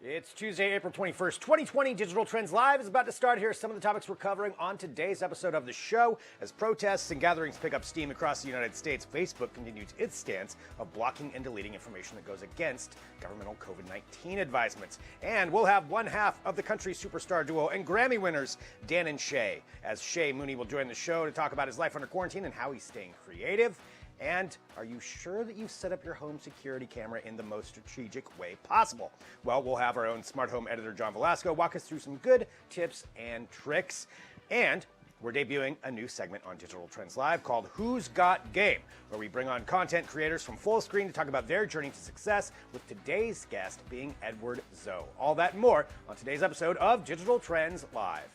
It's Tuesday, April 21st, 2020. Digital Trends Live is about to start. Here are some of the topics we're covering on today's episode of the show. As protests and gatherings pick up steam across the United States, Facebook continues its stance of blocking and deleting information that goes against governmental COVID-19 advisements. And we'll have one half of the country's superstar duo and Grammy winners, Dan and Shay, as Shay Mooney will join the show to talk about his life under quarantine and how he's staying creative. And are you sure that you've set up your home security camera in the most strategic way possible? Well, we'll have our own smart home editor, John Velasco, walk us through some good tips and tricks. And we're debuting a new segment on Digital Trends Live called Who's Got Game, where we bring on content creators from Full Screen to talk about their journey to success, with today's guest being Edward Zoe. All that and more on today's episode of Digital Trends Live.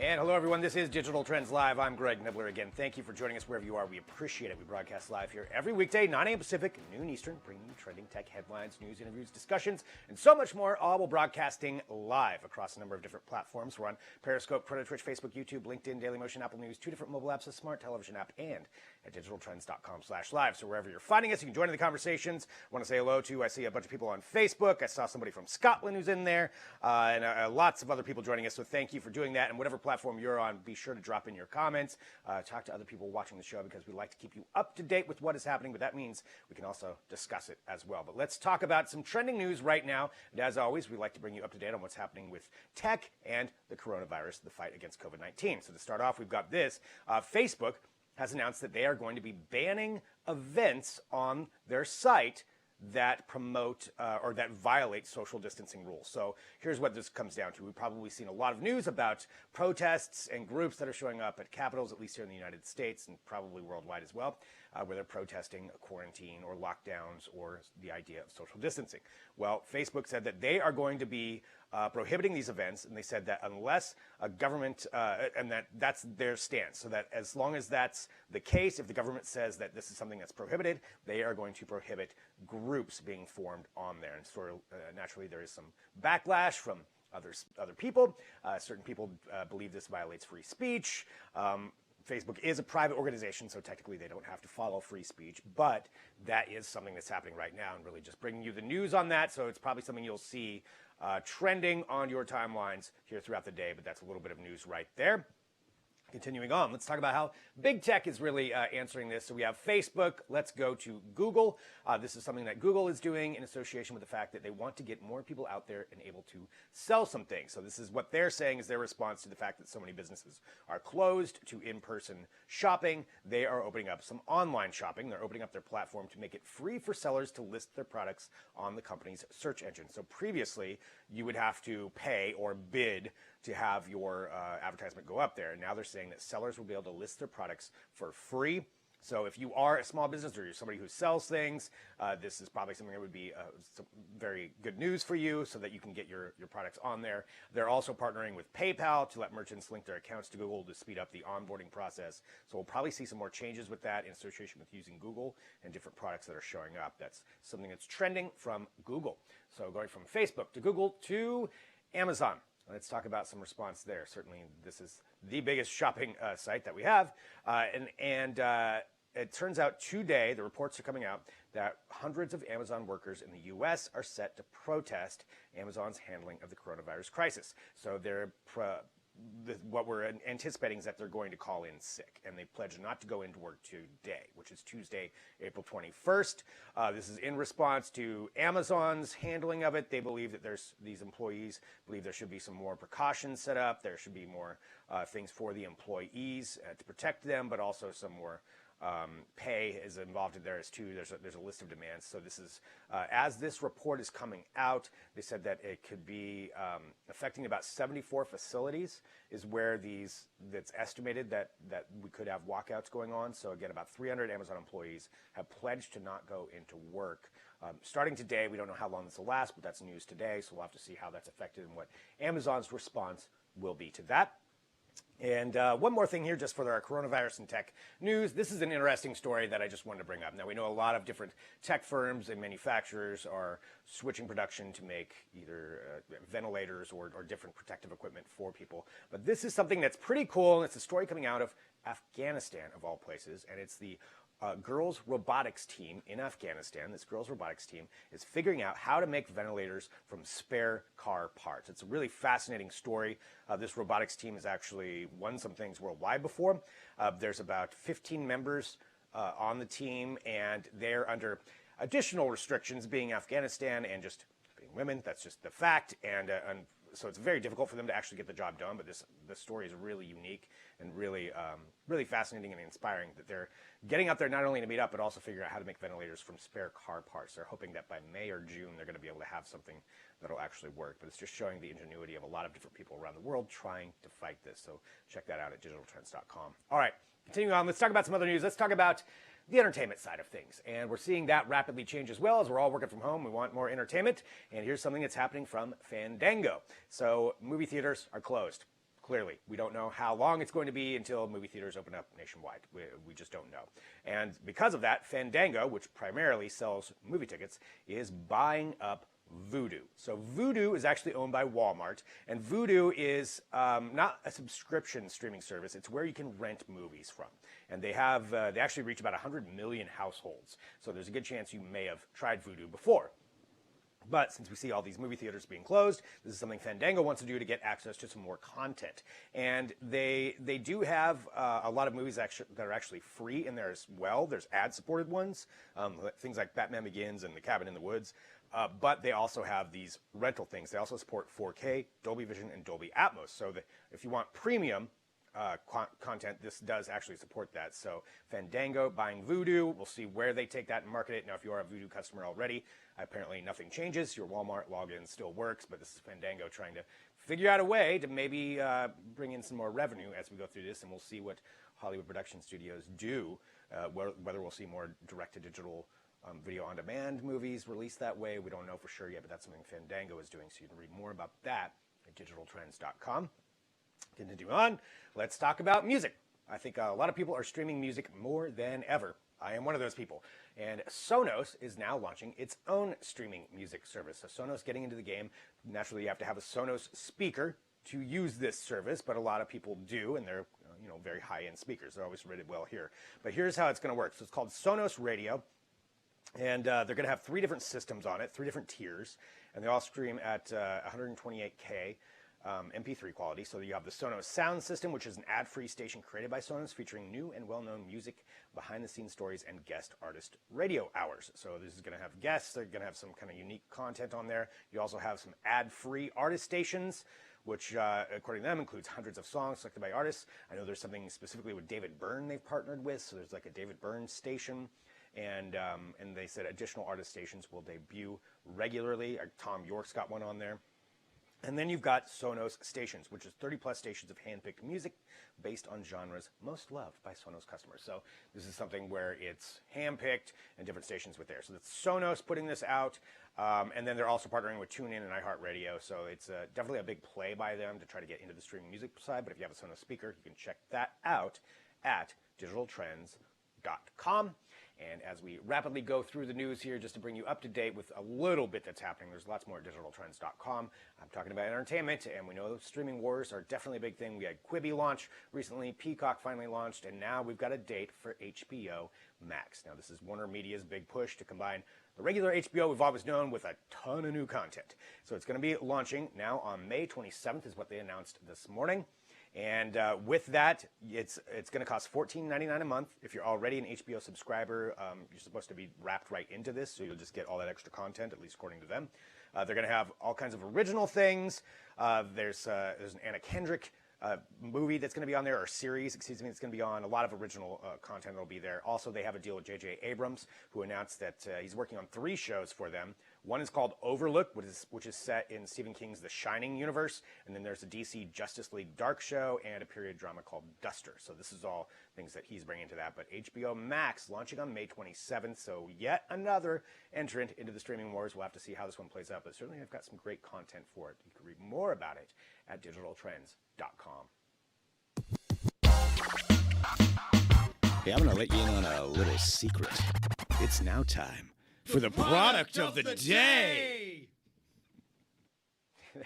And hello, everyone. This is Digital Trends Live. I'm Greg Nibbler again. Thank you for joining us wherever you are. We appreciate it. We broadcast live here every weekday, 9 a.m. Pacific, noon Eastern, bringing you trending tech headlines, news, interviews, discussions, and so much more, all while broadcasting live across a number of different platforms. We're on Periscope, Twitter, Twitch, Facebook, YouTube, LinkedIn, Dailymotion, Apple News, 2 different mobile apps, a smart television app, and at digitaltrends.com/live. So wherever you're finding us, you can join in the conversations. I want to say hello to, I see a bunch of people on Facebook. I saw somebody from Scotland who's in there, and lots of other people joining us. So thank you for doing that. And whatever platform you're on, be sure to drop in your comments, talk to other people watching the show, because we like to keep you up to date with what is happening, but that means we can also discuss it as well. But let's talk about some trending news right now. And as always, we like to bring you up to date on what's happening with tech and the coronavirus, the fight against COVID-19. So to start off, we've got this. Facebook has announced that they are going to be banning events on their site that promote or that violate social distancing rules. So here's what this comes down to. We've probably seen a lot of news about protests and groups that are showing up at capitals, at least here in the United States and probably worldwide as well, where they're protesting a quarantine or lockdowns or the idea of social distancing. Well, Facebook said that they are going to be prohibiting these events, and they said that unless a government, and that's their stance, so that as long as that's the case, if the government says that this is something that's prohibited, they are going to prohibit groups being formed on there. And sort of naturally there is some backlash from other people. Certain people believe this violates free speech. Facebook is a private organization, so technically they don't have to follow free speech, but that is something that's happening right now, and really just bringing you the news on that. So it's probably something you'll see trending on your timelines here throughout the day, but that's a little bit of news right there. Continuing on, let's talk about how big tech is really answering this. So we have Facebook. Let's go to Google. This is something that Google is doing in association with the fact that they want to get more people out there and able to sell some things. So this is what they're saying is their response to the fact that so many businesses are closed to in-person shopping. They are opening up some online shopping. They're opening up their platform to make it free for sellers to list their products on the company's search engine. So previously, you would have to pay or bid to have your advertisement go up there. And now they're saying that sellers will be able to list their products for free. So if you are a small business or you're somebody who sells things, this is probably something that would be some very good news for you, so that you can get your products on there. They're also partnering with PayPal to let merchants link their accounts to Google to speed up the onboarding process. So we'll probably see some more changes with that in association with using Google and different products that are showing up. That's something that's trending from Google. So going from Facebook to Google to Amazon. Let's talk about some response there. Certainly, this is the biggest shopping site that we have. And it turns out today, the reports are coming out, that hundreds of Amazon workers in the U.S. are set to protest Amazon's handling of the coronavirus crisis. So what we're anticipating is that they're going to call in sick, and they pledge not to go into work today, which is Tuesday, April 21st. This is in response to Amazon's handling of it. They believe that these employees believe there should be some more precautions set up. There should be more things for the employees to protect them, but also some more pay is involved in there as too. There's a list of demands. So this is, as this report is coming out, they said that it could be affecting about 74 facilities is where that's estimated that we could have walkouts going on. So again, about 300 Amazon employees have pledged to not go into work. Starting today, we don't know how long this will last, but that's news today. So we'll have to see how that's affected and what Amazon's response will be to that. And one more thing here, just for our coronavirus and tech news. This is an interesting story that I just wanted to bring up. Now, we know a lot of different tech firms and manufacturers are switching production to make either ventilators or different protective equipment for people. But this is something that's pretty cool, and it's a story coming out of Afghanistan, of all places, and it's the girls robotics team in Afghanistan. This girls robotics team is figuring out how to make ventilators from spare car parts. It's a really fascinating story. This robotics team has actually won some things worldwide before. There's about 15 members on the team, and they're under additional restrictions being Afghanistan and just being women. That's just the fact. And so it's very difficult for them to actually get the job done. But this story is really unique and really fascinating and inspiring that they're getting out there not only to meet up, but also figure out how to make ventilators from spare car parts. They're hoping that by May or June, they're going to be able to have something that'll actually work. But it's just showing the ingenuity of a lot of different people around the world trying to fight this. So check that out at digitaltrends.com. All right, continuing on, let's talk about some other news. Let's talk about the entertainment side of things. And we're seeing that rapidly change as well. As we're all working from home, we want more entertainment. And here's something that's happening from Fandango. So movie theaters are closed. Clearly, we don't know how long it's going to be until movie theaters open up nationwide. We just don't know. And because of that, Fandango, which primarily sells movie tickets, is buying up Vudu. So Vudu is actually owned by Walmart, and Vudu is not a subscription streaming service. It's where you can rent movies from. And they actually reach about 100 million households. So there's a good chance you may have tried Vudu before. But since we see all these movie theaters being closed, this is something Fandango wants to do to get access to some more content. And they do have a lot of movies that are actually free in there as well. There's ad-supported ones, things like Batman Begins and The Cabin in the Woods. But they also have these rental things. They also support 4K, Dolby Vision, and Dolby Atmos. So that if you want premium content, this does actually support that. So Fandango buying Vudu, we'll see where they take that and market it. Now, if you are a Vudu customer already, apparently nothing changes. Your Walmart login still works, but this is Fandango trying to figure out a way to maybe bring in some more revenue as we go through this, and we'll see what Hollywood production studios do, whether we'll see more direct-to-digital video on demand movies released that way. We don't know for sure yet, but that's something Fandango is doing, so you can read more about that at digitaltrends.com. Continue on, let's talk about music. I think a lot of people are streaming music more than ever. I am one of those people. And Sonos is now launching its own streaming music service. So Sonos getting into the game. Naturally, you have to have a Sonos speaker to use this service, but a lot of people do, and they're very high-end speakers. They're always rated well here. But here's how it's going to work. So it's called Sonos Radio. And they're going to have 3 different systems on it, 3 different tiers, and they all stream at 128K MP3 quality. So you have the Sonos Sound System, which is an ad-free station created by Sonos featuring new and well-known music, behind-the-scenes stories, and guest artist radio hours. So this is going to have guests. They're going to have some kind of unique content on there. You also have some ad-free artist stations, which, according to them, includes hundreds of songs selected by artists. I know there's something specifically with David Byrne they've partnered with, so there's like a David Byrne station. And they said additional artist stations will debut regularly. Tom York's got one on there. And then you've got Sonos Stations, which is 30-plus stations of hand-picked music based on genres most loved by Sonos customers. So this is something where it's hand-picked and different stations with there. So that's Sonos putting this out. And then they're also partnering with TuneIn and iHeartRadio. So it's definitely a big play by them to try to get into the streaming music side. But if you have a Sonos speaker, you can check that out at digitaltrends.com. And as we rapidly go through the news here, just to bring you up to date with a little bit that's happening, there's lots more at digitaltrends.com. I'm talking about entertainment, and we know streaming wars are definitely a big thing. We had Quibi launch recently, Peacock finally launched, and now we've got a date for HBO Max. Now, this is Warner Media's big push to combine the regular HBO we've always known with a ton of new content. So it's going to be launching now on May 27th is what they announced this morning. And with that, it's going to cost $14.99 a month. If you're already an HBO subscriber, you're supposed to be wrapped right into this, so you'll just get all that extra content, at least according to them. They're going to have all kinds of original things. There's an Anna Kendrick movie that's going to be on there, or series, excuse me, that's going to be on. A lot of original content will be there. Also, they have a deal with J.J. Abrams, who announced that he's working on 3 shows for them. One is called Overlook, which is set in Stephen King's The Shining universe. And then there's a DC Justice League Dark show and a period drama called Duster. So this is all things that he's bringing to that. But HBO Max launching on May 27th. So yet another entrant into the streaming wars. We'll have to see how this one plays out. But certainly I've got some great content for it. You can read more about it at digitaltrends.com. Hey, I'm gonna let you in on a little secret. It's now time for the product of the day.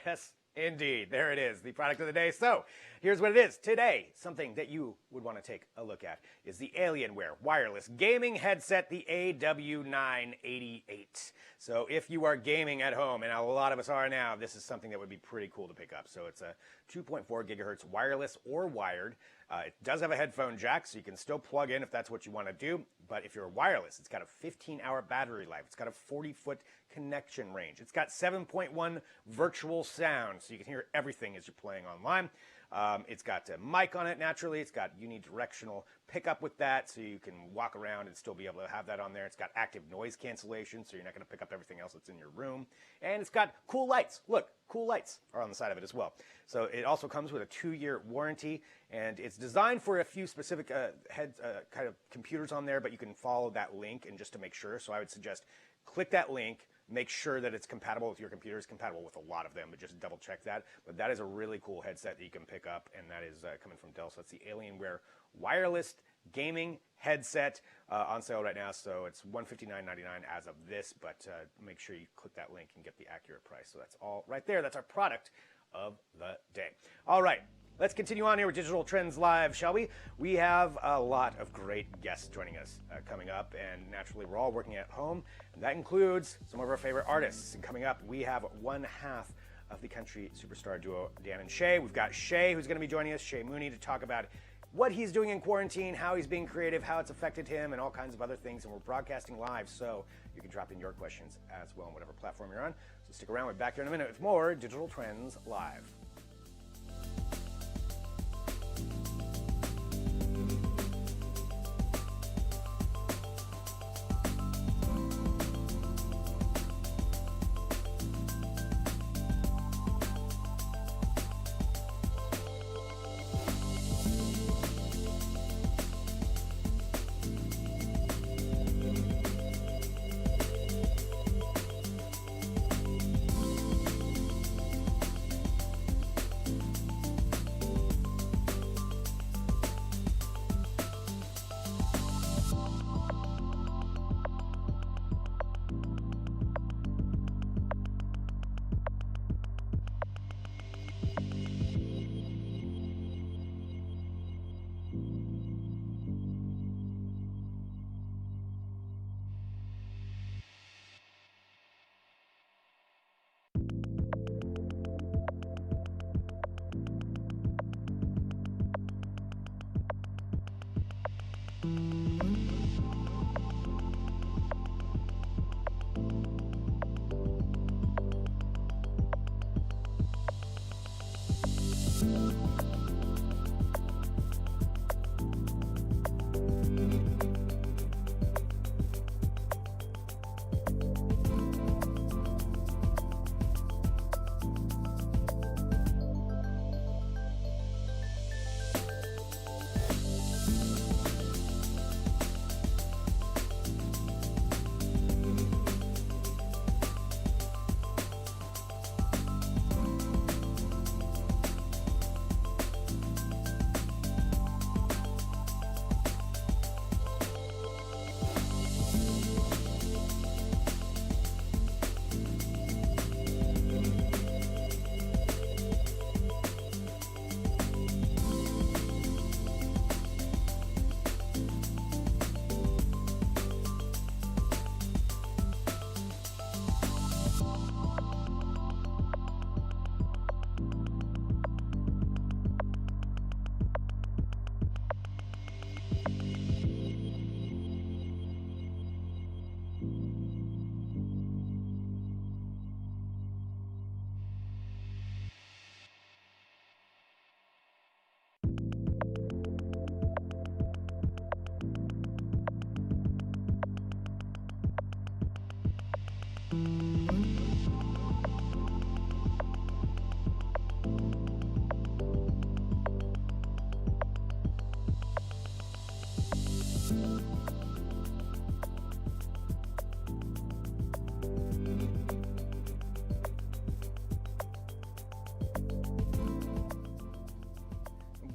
Yes, indeed. There it is, the product of the day. So, here's what it is. Today, something that you would want to take a look at is the Alienware wireless gaming headset, the AW988. So, if you are gaming at home, and a lot of us are now, this is something that would be pretty cool to pick up. So, it's a 2.4 gigahertz wireless or wired. It does have a headphone jack, so you can still plug in if that's what you want to do. But if you're wireless, it's got a 15-hour battery life. It's got a 40-foot connection range. It's got 7.1 virtual sound, so you can hear everything as you're playing online. It's got a mic on it naturally. It's got unidirectional pickup with that, so you can walk around and still be able to have that on there. It's got active noise cancellation, so you're not going to pick up everything else that's in your room. And it's got cool lights. Look, cool lights are on the side of it as well. So it also comes with a 2-year warranty, and it's designed for a few specific kind of computers on there, but you can follow that link and just to make sure. So I would suggest click that link. Make sure that it's compatible with your computer. It's compatible with a lot of them, but just double check that. But that is a really cool headset that you can pick up, and that is coming from Dell. So that's the Alienware wireless gaming headset on sale right now. So it's $159.99 as of this, but make sure you click that link and get the accurate price. So that's all right there. That's our product of the day. All right. Let's continue on here with Digital Trends Live, shall we? We have a lot of great guests joining us coming up, and naturally we're all working at home, and that includes some of our favorite artists. And coming up, we have one half of the country superstar duo Dan and Shay. We've got Shay, who's going to be joining us, Shay Mooney, to talk about what he's doing in quarantine, how he's being creative, how it's affected him, and all kinds of other things. And we're broadcasting live, so you can drop in your questions as well on whatever platform you're on. So stick around. We're back here in a minute with more Digital Trends Live.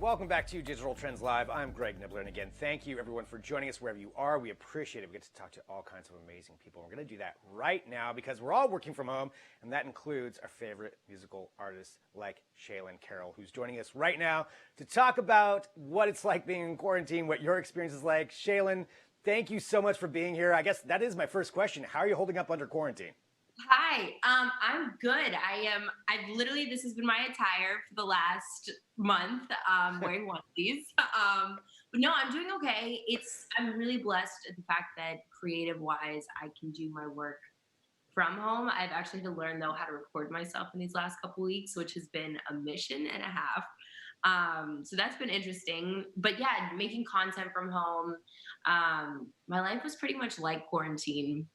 Welcome back to Digital Trends Live. I'm Greg Nibbler, and again, thank you everyone for joining us wherever you are. We appreciate it. We get to talk to all kinds of amazing people. We're going to do that right now because we're all working from home, and that includes our favorite musical artists like Shaylen Carroll, who's joining us right now to talk about what it's like being in quarantine, what your experience is like. Shaylen, thank you so much for being here. I guess that is my first question. How are you holding up under quarantine? Hi, I'm good. I've literally, this has been my attire for the last month, wearing onesies. But no, I'm doing okay. I'm really blessed at the fact that creative wise, I can do my work from home. I've actually had to learn though how to record myself in these last couple weeks, which has been a mission and a half. So that's been interesting, but yeah, making content from home. My life was pretty much like quarantine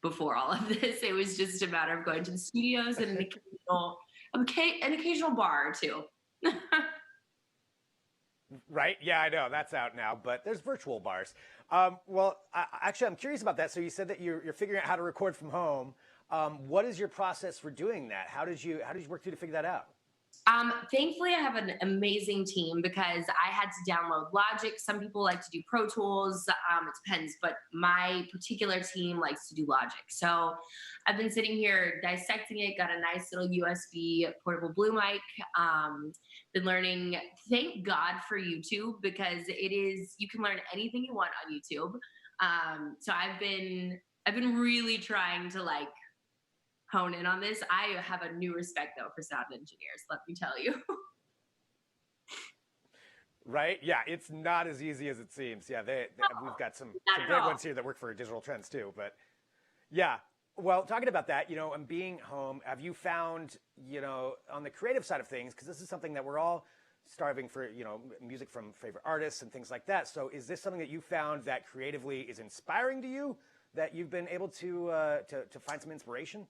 before all of this. It was just a matter of going to the studios and an occasional bar or two. Right? Yeah, I know that's out now, but there's virtual bars. Actually, I'm curious about that. So you said that you're figuring out how to record from home. What is your process for doing that? How did you work through to figure that out? Thankfully, I have an amazing team because I had to download Logic. Some people like to do Pro Tools. It depends, but my particular team likes to do Logic. So I've been sitting here dissecting it, got a nice little USB portable blue mic. Been learning, thank God for YouTube because you can learn anything you want on YouTube. So I've been really trying to hone in on this. I have a new respect though for sound engineers, let me tell you. Right? Yeah, it's not as easy as it seems. Yeah, we've got some great ones here that work for Digital Trends too. But yeah, well, talking about that, and being home, have you found, on the creative side of things, because this is something that we're all starving for, music from favorite artists and things like that. So is this something that you found that creatively is inspiring to you, that you've been able to find some inspiration?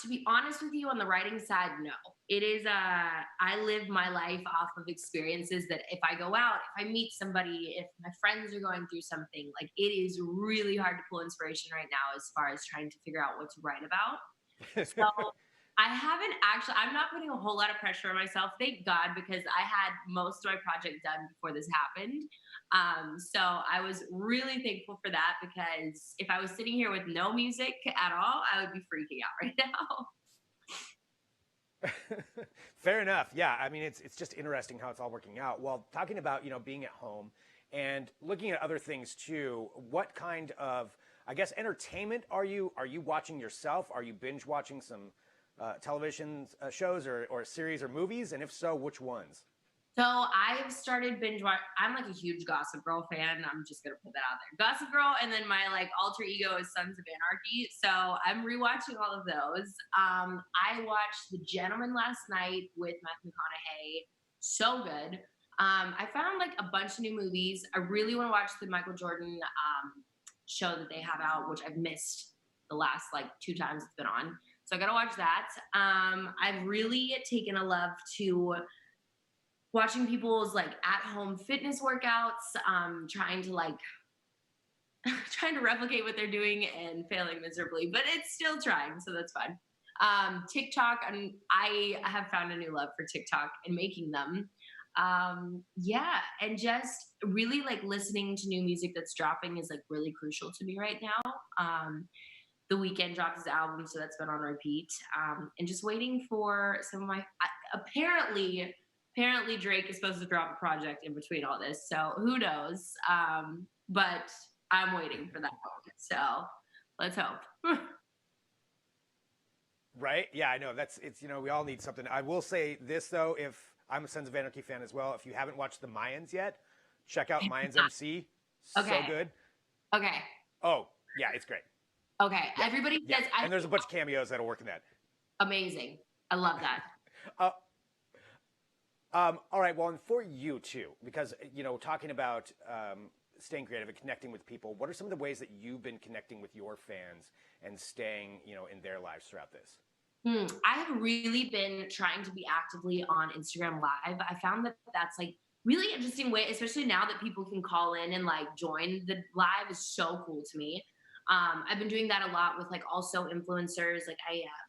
To be honest with you, on the writing side, no. It is, I live my life off of experiences that if I go out, if I meet somebody, if my friends are going through something, it is really hard to pull inspiration right now as far as trying to figure out what to write about. So I'm not putting a whole lot of pressure on myself, thank God, because I had most of my project done before this happened. So I was really thankful for that because if I was sitting here with no music at all, I would be freaking out right now. Fair enough. Yeah. I mean, it's just interesting how it's all working out. Well, talking about, being at home and looking at other things too, what kind of, I guess, entertainment are you watching yourself? Are you binge watching some television shows or series or movies? And if so, which ones? So I've started binge watching. I'm a huge Gossip Girl fan. I'm just gonna put that out there. Gossip Girl, and then my alter ego is Sons of Anarchy. So I'm rewatching all of those. I watched The Gentleman last night with Matthew McConaughey. So good. I found a bunch of new movies. I really want to watch the Michael Jordan show that they have out, which I've missed the last 2 times it's been on. So I gotta watch that. I've really taken a love to watching people's at-home fitness workouts, trying to replicate what they're doing and failing miserably, but it's still trying, so that's fine. TikTok, and I have found a new love for TikTok and making them. Yeah, and just really listening to new music that's dropping is really crucial to me right now. The Weeknd dropped his album, so that's been on repeat. And just waiting for some of my apparently Drake is supposed to drop a project in between all this, so who knows? But I'm waiting for that moment, so let's hope. Right? Yeah, I know. We all need something. I will say this, though, if I'm a Sons of Anarchy fan as well, if you haven't watched the Mayans yet, check out Mayans MC. Okay. So good. Okay. Oh, yeah, it's great. Okay. Yeah. Everybody says... Yeah. And there's a bunch of cameos that'll work in that. Amazing. I love that. All right, well, and for you too, because, talking about staying creative and connecting with people, what are some of the ways that you've been connecting with your fans and staying, in their lives throughout this? I have really been trying to be actively on Instagram Live. I found that that's really interesting way, especially now that people can call in and join the live is so cool to me. I've been doing that a lot with also influencers.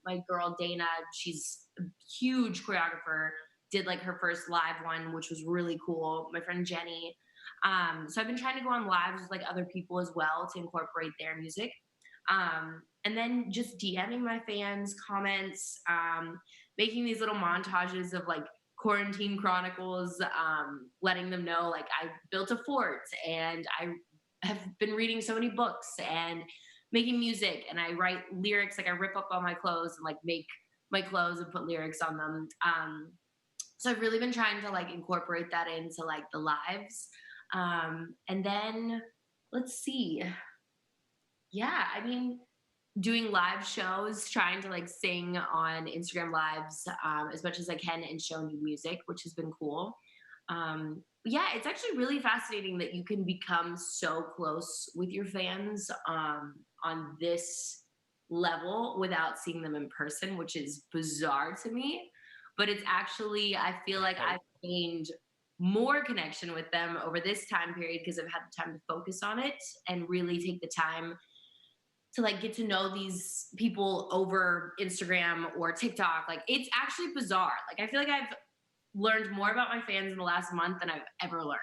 My girl Dana, she's a huge choreographer. did like her first live one, which was really cool. My friend Jenny. So I've been trying to go on lives with like other people as well to incorporate their music. And then just DMing my fans, comments, making these little montages of like quarantine chronicles, letting them know like I built a fort and I have been reading so many books and making music, and I write lyrics, like I rip up all my clothes and like make my clothes and put lyrics on them. So I've really been trying to like incorporate that into like the lives. And then let's see. Yeah, I mean, doing live shows, trying to like sing on Instagram lives as much as I can and show new music, which has been cool. Yeah, it's actually really fascinating that you can become so close with your fans on this level without seeing them in person, which is bizarre to me. But it's actually, I feel like I've gained more connection with them over this time period because I've had the time to focus on it and really take the time to like get to know these people over Instagram or TikTok. Like it's actually bizarre. Like I feel like I've learned more about my fans in the last month than I've ever learned.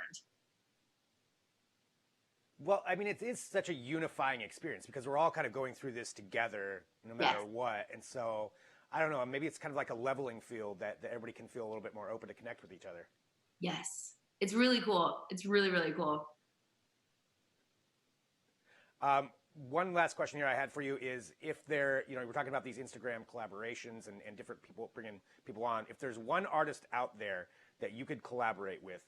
Well, I mean, it is such a unifying experience because we're all kind of going through this together no matter what. And so, I don't know, maybe it's kind of like a leveling field that everybody can feel a little bit more open to connect with each other. Yes. It's really cool. It's really, really cool. One last question here I had for you is if there, you know, we're talking about these Instagram collaborations and different people bringing people on. If there's one artist out there that you could collaborate with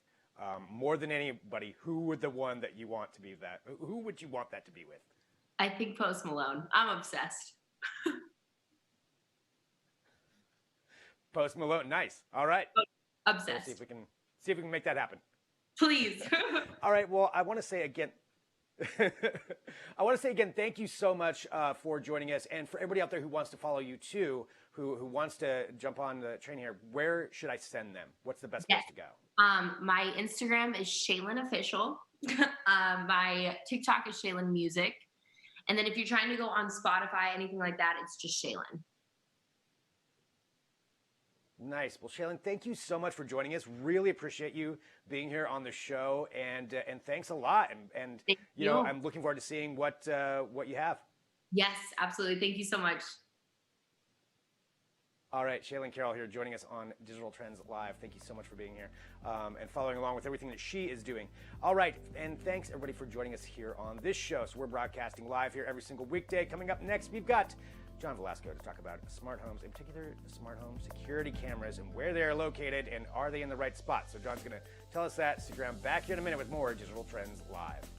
more than anybody, who would the one that you want to be that? Who would you want that to be with? I think Post Malone. I'm obsessed. Post Malone. Nice. All right. Obsessed. Let's see if we can make that happen. Please. All right. Well, I want to say again, thank you so much for joining us. And for everybody out there who wants to follow you too, who wants to jump on the train here, where should I send them? What's the best place to go? My Instagram is Shaylen Official. My TikTok is Shaylen Music. And then if you're trying to go on Spotify, anything like that, it's just Shaylen. Nice. Well, Shaylen, thank you so much for joining us. Really appreciate you being here on the show, and thanks a lot. And you know, I'm looking forward to seeing what you have. Yes, absolutely. Thank you so much. All right, Shaylen Carroll here joining us on Digital Trends Live. Thank you so much for being here and following along with everything that she is doing. All right, and thanks everybody for joining us here on this show. So we're broadcasting live here every single weekday. Coming up next, we've got John Velasco to talk about smart homes, in particular smart home security cameras and where they are located and are they in the right spot. So John's going to tell us that. Stick around, back here in a minute with more Digital Trends Live.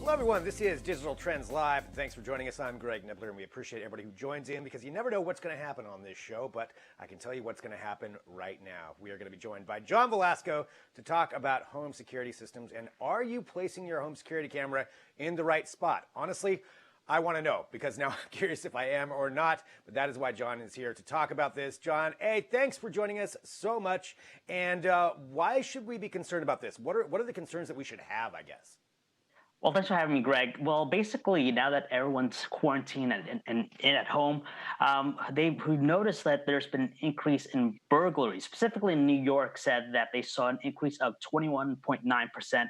Hello, everyone. This is Digital Trends Live. Thanks for joining us. I'm Greg Nibbler, and we appreciate everybody who joins in because you never know what's going to happen on this show, but I can tell you what's going to happen right now. We are going to be joined by John Velasco to talk about home security systems and are you placing your home security camera in the right spot? Honestly, I want to know because now I'm curious if I am or not, but that is why John is here to talk about this. John, hey, thanks for joining us so much. And why should we be concerned about this? What are the concerns that we should have, I guess? Well, thanks for having me, Greg. Well, basically, now that everyone's quarantined and at home, they've noticed that there's been an increase in burglaries. Specifically, in New York, said that they saw an increase of 21.9%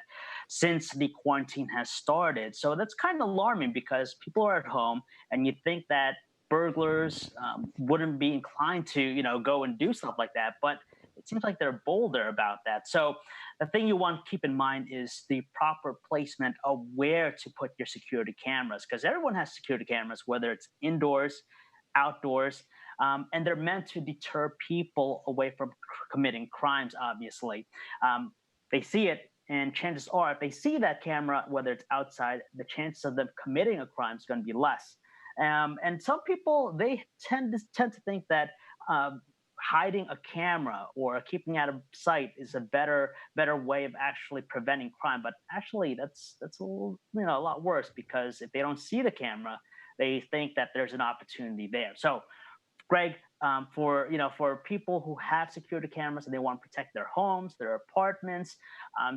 since the quarantine has started. So that's kind of alarming because people are at home, and you'd think that burglars wouldn't be inclined to, go and do stuff like that, but it seems like they're bolder about that. So the thing you want to keep in mind is the proper placement of where to put your security cameras, because everyone has security cameras, whether it's indoors, outdoors, and they're meant to deter people away from committing crimes, obviously. They see it, and chances are, if they see that camera, whether it's outside, the chances of them committing a crime is going to be less. And some people, they tend to think that hiding a camera or keeping out of sight is a better way of actually preventing crime. But actually, that's a little, a lot worse, because if they don't see the camera, they think that there's an opportunity there. So, Greg, for people who have security cameras and they want to protect their homes, their apartments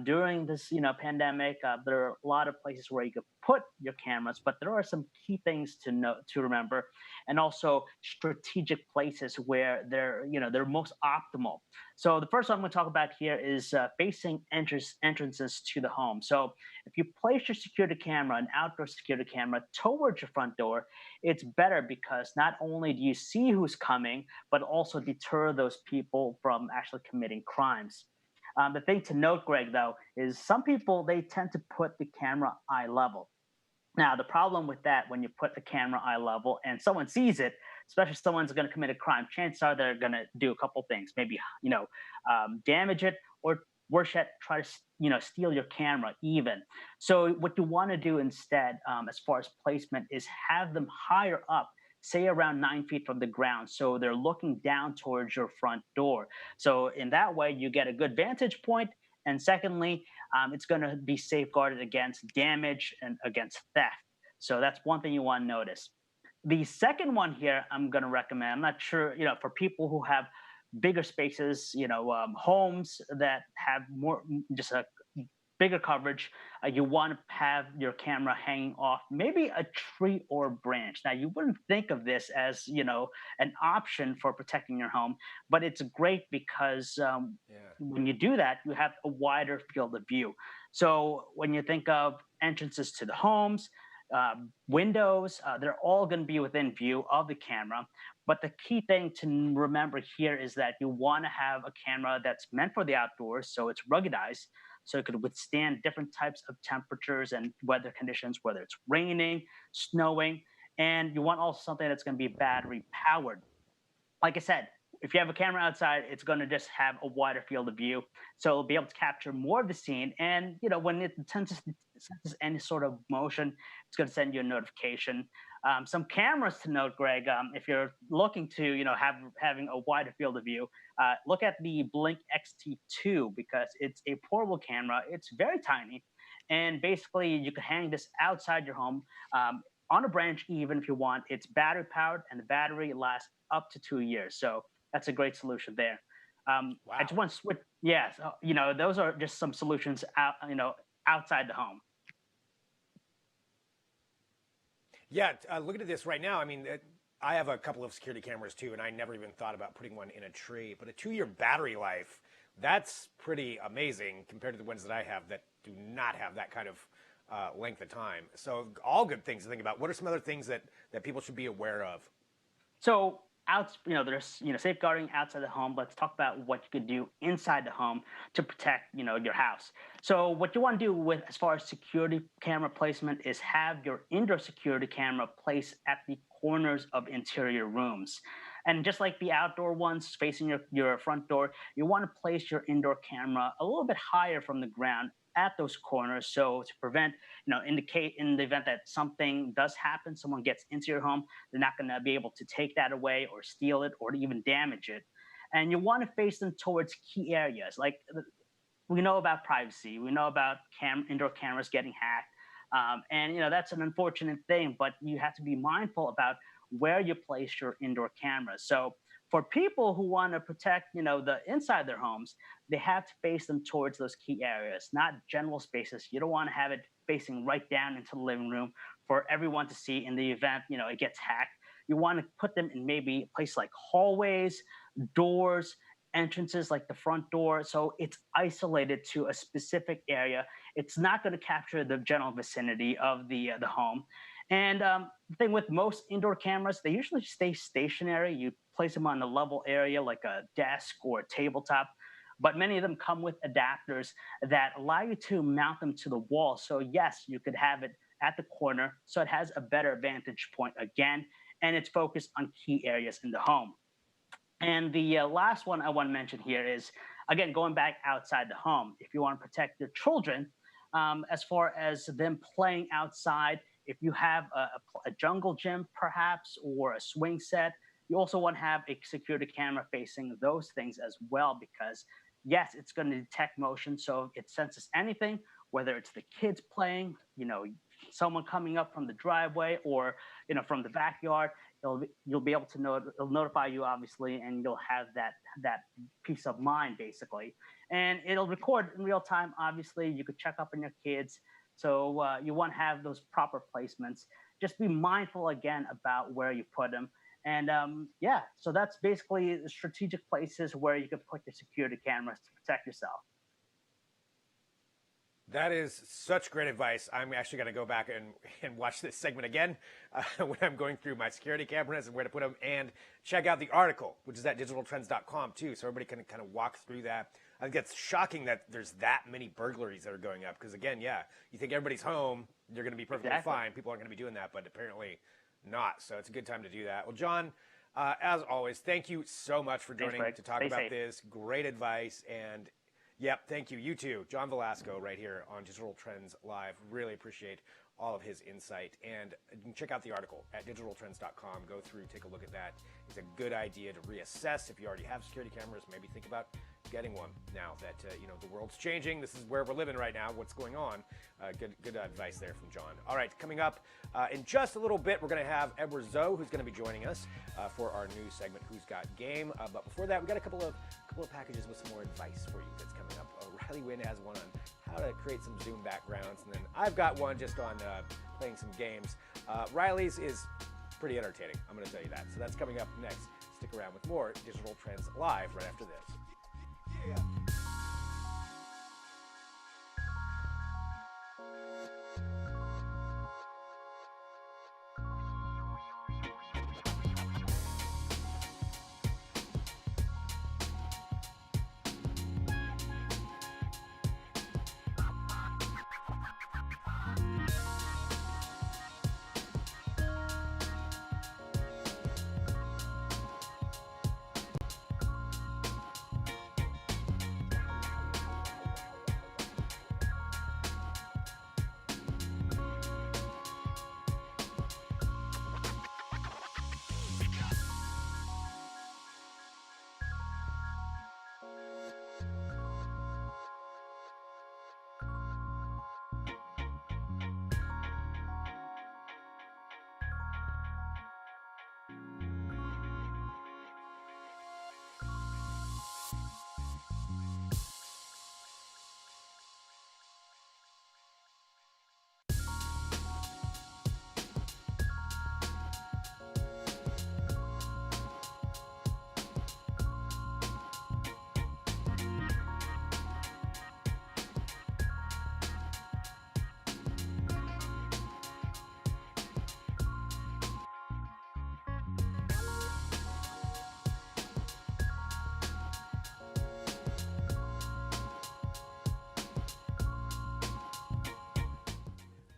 during this pandemic, there are a lot of places where you could put your cameras, but there are some key things to remember, and also strategic places where they're most optimal. So the first one I'm going to talk about here is facing entrances to the home. So if you place your security camera, an outdoor security camera, towards your front door, it's better because not only do you see who's coming, but also deter those people from actually committing crimes. The thing to note, Greg, though, is some people, they tend to put the camera eye level. Now, the problem with that, when you put the camera eye level and someone sees it, especially if someone's going to commit a crime, chances are they're going to do a couple things. Maybe, damage it, or worse yet, try to, steal your camera even. So what you want to do instead, as far as placement, is have them higher up, say around 9 feet from the ground. So they're looking down towards your front door. So in that way, you get a good vantage point. And secondly, it's going to be safeguarded against damage and against theft. So that's one thing you want to notice. The second one here, I'm going to recommend. I'm not sure, for people who have bigger spaces, homes that have more, just a bigger coverage, you want to have your camera hanging off maybe a tree or branch. Now, you wouldn't think of this as, an option for protecting your home, but it's great because when you do that, you have a wider field of view. So when you think of entrances to the homes, windows, they're all going to be within view of the camera. But the key thing to remember here is that you want to have a camera that's meant for the outdoors, so it's ruggedized, so it could withstand different types of temperatures and weather conditions, whether it's raining, snowing, and you want also something that's going to be battery powered. Like I said, if you have a camera outside, it's going to just have a wider field of view, so it'll be able to capture more of the scene. And when it senses any sort of motion, it's going to send you a notification. Some cameras to note, Greg, if you're looking to having a wider field of view, look at the Blink XT2 because it's a portable camera. It's very tiny, and basically you can hang this outside your home. on a branch, even if you want, it's battery powered and the battery lasts up to 2 years. So that's a great solution there. I just Wow. want to switch. Yeah, so, those are just some solutions outside the home. Yeah, looking at this right now, I mean, I have a couple of security cameras too, and I never even thought about putting one in a tree. But a 2-year battery life, that's pretty amazing compared to the ones that I have that do not have that kind of length of time. So all good things to think about. What are some other things that people should be aware of? So there's safeguarding outside the home. Let's talk about what you could do inside the home to protect your house. So what you want to do with as far as security camera placement is have your indoor security camera placed at the corners of interior rooms. And just like the outdoor ones facing your front door, you want to place your indoor camera a little bit higher from the ground at those corners, so to prevent, indicate in the event that something does happen, someone gets into your home, they're not going to be able to take that away or steal it or even damage it. And you want to face them towards key areas. Like, we know about privacy, we know about indoor cameras getting hacked, and that's an unfortunate thing. But you have to be mindful about where you place your indoor cameras. So for people who want to protect, the inside their homes, they have to face them towards those key areas, not general spaces. You don't want to have it facing right down into the living room for everyone to see in the event, it gets hacked. You want to put them in maybe a place like hallways, doors, entrances like the front door. So it's isolated to a specific area. It's not going to capture the general vicinity of the home. And the thing with most indoor cameras, they usually stay stationary. You place them on a level area like a desk or a tabletop. But many of them come with adapters that allow you to mount them to the wall. So yes, you could have it at the corner, so it has a better vantage point again, and it's focused on key areas in the home. And the last one I want to mention here is, again, going back outside the home. If you want to protect your children, as far as them playing outside, if you have a jungle gym perhaps, or a swing set, you also want to have a security camera facing those things as well, because yes, it's going to detect motion. So it senses anything, whether it's the kids playing, someone coming up from the driveway or, from the backyard. You'll be able to know, it'll notify you obviously, and you'll have that peace of mind basically. And it'll record in real time. Obviously, you could check up on your kids. So you want to have those proper placements. Just be mindful again about where you put them. And so that's basically the strategic places where you can put your security cameras to protect yourself. That is such great advice. I'm actually going to go back and watch this segment again when I'm going through my security cameras and where to put them, and check out the article, which is at digitaltrends.com too, so everybody can kind of walk through that. I think it's shocking that there's that many burglaries that are going up, because again, you think everybody's home, you're going to be perfectly fine. People aren't going to be doing that, but apparently not. So it's a good time to do that. Well, John, as always, thank you so much for joining to talk about this. Great advice. And yep, thank you. You too. John Velasco right here on Digital Trends Live. Really appreciate all of his insight. And you can check out the article at digitaltrends.com. Go through, take a look at that. It's a good idea to reassess if you already have security cameras. Maybe think about getting one now that the world's changing. This is where we're living right now. What's going on? Good advice there from John. All right, coming up in just a little bit, we're going to have Edward Zoe, who's going to be joining us for our new segment, Who's Got Game. But before that, we got a couple of packages with some more advice for you that's coming up. Riley Wynn has one on how to create some Zoom backgrounds, and then I've got one just on playing some games. Riley's is pretty entertaining, I'm going to tell you that. So that's coming up next. Stick around with more Digital Trends Live right after this. Yeah.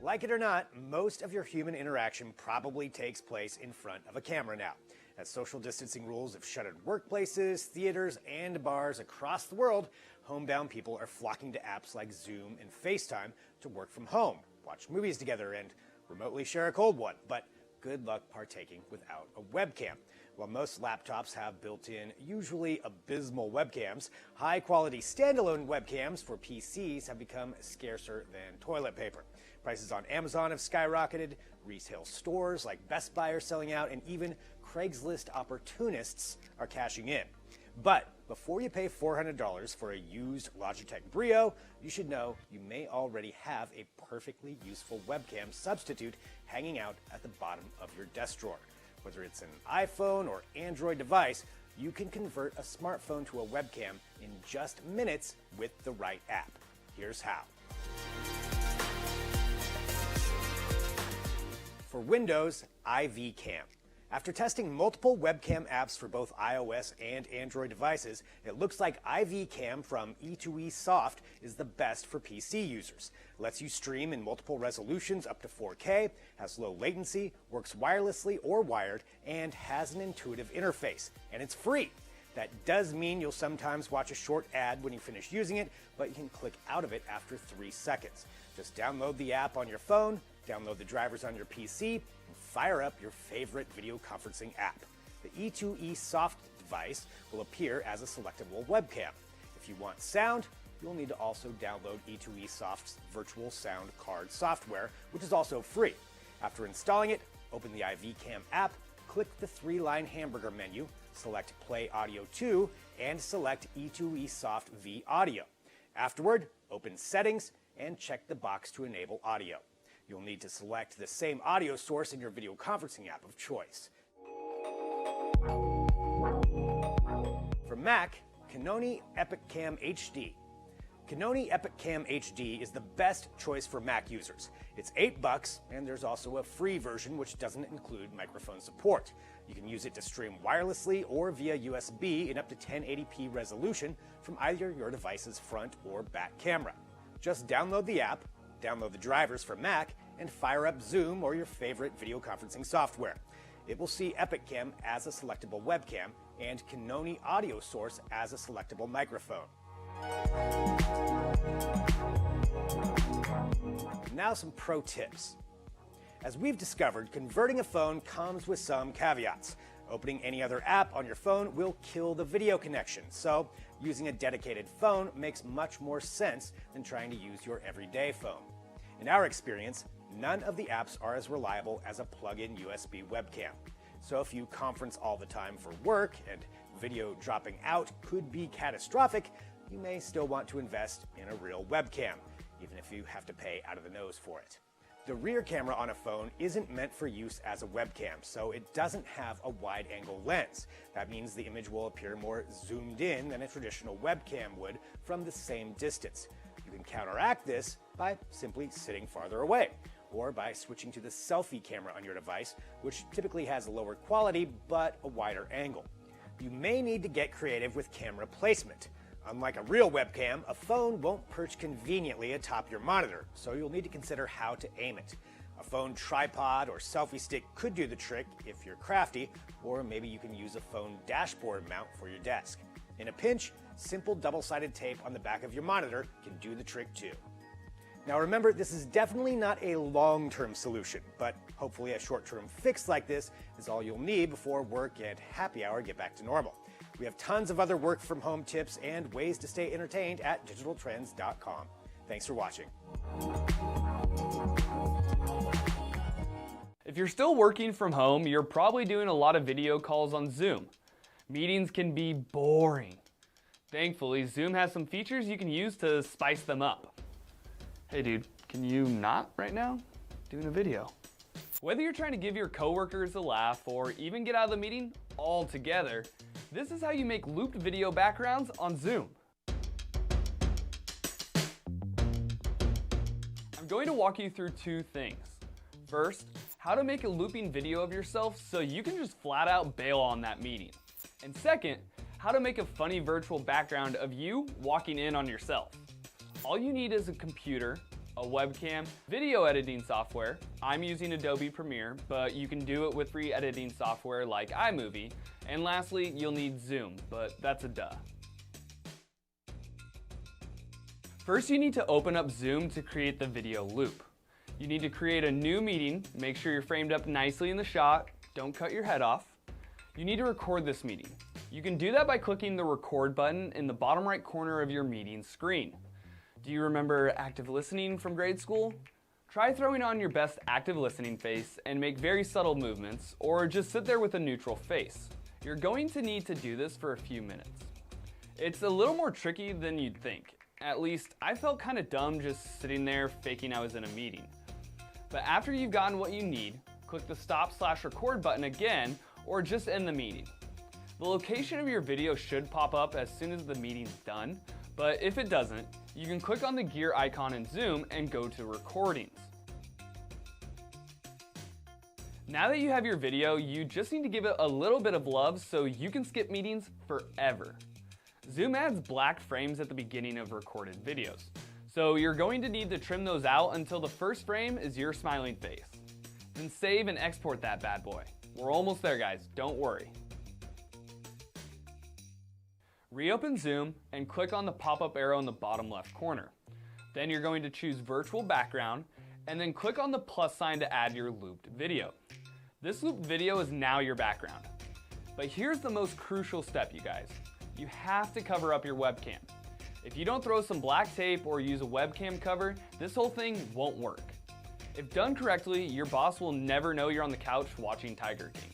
Like it or not, most of your human interaction probably takes place in front of a camera now, as social distancing rules have shuttered workplaces, theaters, and bars across the world. Homebound people are flocking to apps like Zoom and FaceTime to work from home, watch movies together, and remotely share a cold one. But good luck partaking without a webcam. While most laptops have built-in, usually abysmal webcams, high-quality standalone webcams for PCs have become scarcer than toilet paper. Prices on Amazon have skyrocketed, retail stores like Best Buy are selling out, and even Craigslist opportunists are cashing in. But before you pay $400 for a used Logitech Brio, you should know you may already have a perfectly useful webcam substitute hanging out at the bottom of your desk drawer. Whether it's an iPhone or Android device, you can convert a smartphone to a webcam in just minutes with the right app. Here's how. For Windows, IV Cam. After testing multiple webcam apps for both iOS and Android devices, it looks like IV Cam from E2E Soft is the best for PC users. It lets you stream in multiple resolutions up to 4K, has low latency, works wirelessly or wired, and has an intuitive interface. And it's free. That does mean you'll sometimes watch a short ad when you finish using it, but you can click out of it after 3 seconds. Just download the app on your phone, download the drivers on your PC, and fire up your favorite video conferencing app. The E2E Soft device will appear as a selectable webcam. If you want sound, you'll need to also download E2E Soft's virtual sound card software, which is also free. After installing it, open the IV Cam app, click the 3-line hamburger menu, select Play Audio 2, and select E2E Soft V Audio. Afterward, open Settings and check the box to enable audio. You'll need to select the same audio source in your video conferencing app of choice. For Mac, Canoni Epic Cam HD. Canoni Epic Cam HD is the best choice for Mac users. It's $8, and there's also a free version which doesn't include microphone support. You can use it to stream wirelessly or via USB in up to 1080p resolution from either your device's front or back camera. Just download the app, download the drivers for Mac, and fire up Zoom or your favorite video conferencing software. It will see Epic Cam as a selectable webcam and Canoni audio source as a selectable microphone. Now some pro tips. As we've discovered, converting a phone comes with some caveats. Opening any other app on your phone will kill the video connection, so using a dedicated phone makes much more sense than trying to use your everyday phone. In our experience, none of the apps are as reliable as a plug-in USB webcam. So if you conference all the time for work and video dropping out could be catastrophic, you may still want to invest in a real webcam, even if you have to pay out of the nose for it. The rear camera on a phone isn't meant for use as a webcam, so it doesn't have a wide-angle lens. That means the image will appear more zoomed in than a traditional webcam would from the same distance. You can counteract this by simply sitting farther away, or by switching to the selfie camera on your device, which typically has a lower quality but a wider angle. You may need to get creative with camera placement. Unlike a real webcam, a phone won't perch conveniently atop your monitor, so you'll need to consider how to aim it. A phone tripod or selfie stick could do the trick if you're crafty, or maybe you can use a phone dashboard mount for your desk. In a pinch, simple double-sided tape on the back of your monitor can do the trick too. Now remember, this is definitely not a long-term solution, but hopefully a short-term fix like this is all you'll need before work and happy hour get back to normal. We have tons of other work-from-home tips and ways to stay entertained at digitaltrends.com. Thanks for watching. If you're still working from home, you're probably doing a lot of video calls on Zoom. Meetings can be boring. Thankfully, Zoom has some features you can use to spice them up. Hey dude, can you not right now? Doing a video. Whether you're trying to give your coworkers a laugh or even get out of the meeting all together, this is how you make looped video backgrounds on Zoom. I'm going to walk you through 2 things. First, how to make a looping video of yourself so you can just flat out bail on that meeting. And second, how to make a funny virtual background of you walking in on yourself. All you need is a computer, a webcam, video editing software. I'm using Adobe Premiere, but you can do it with free editing software like iMovie. And lastly, you'll need Zoom, but that's a duh. First, you need to open up Zoom to create the video loop. You need to create a new meeting, make sure you're framed up nicely in the shot, don't cut your head off. You need to record this meeting. You can do that by clicking the record button in the bottom right corner of your meeting screen. Do you remember active listening from grade school? Try throwing on your best active listening face and make very subtle movements, or just sit there with a neutral face. You're going to need to do this for a few minutes. It's a little more tricky than you'd think. At least, I felt kind of dumb just sitting there faking I was in a meeting. But after you've gotten what you need, click the stop/record button again, or just end the meeting. The location of your video should pop up as soon as the meeting's done, but if it doesn't, you can click on the gear icon in Zoom and go to Recordings. Now that you have your video, you just need to give it a little bit of love so you can skip meetings forever. Zoom adds black frames at the beginning of recorded videos, so you're going to need to trim those out until the first frame is your smiling face. Then save and export that bad boy. We're almost there, guys, don't worry. Reopen Zoom and click on the pop-up arrow in the bottom left corner. Then you're going to choose Virtual Background and then click on the plus sign to add your looped video. This looped video is now your background. But here's the most crucial step, you guys. You have to cover up your webcam. If you don't throw some black tape or use a webcam cover, this whole thing won't work. If done correctly, your boss will never know you're on the couch watching Tiger King.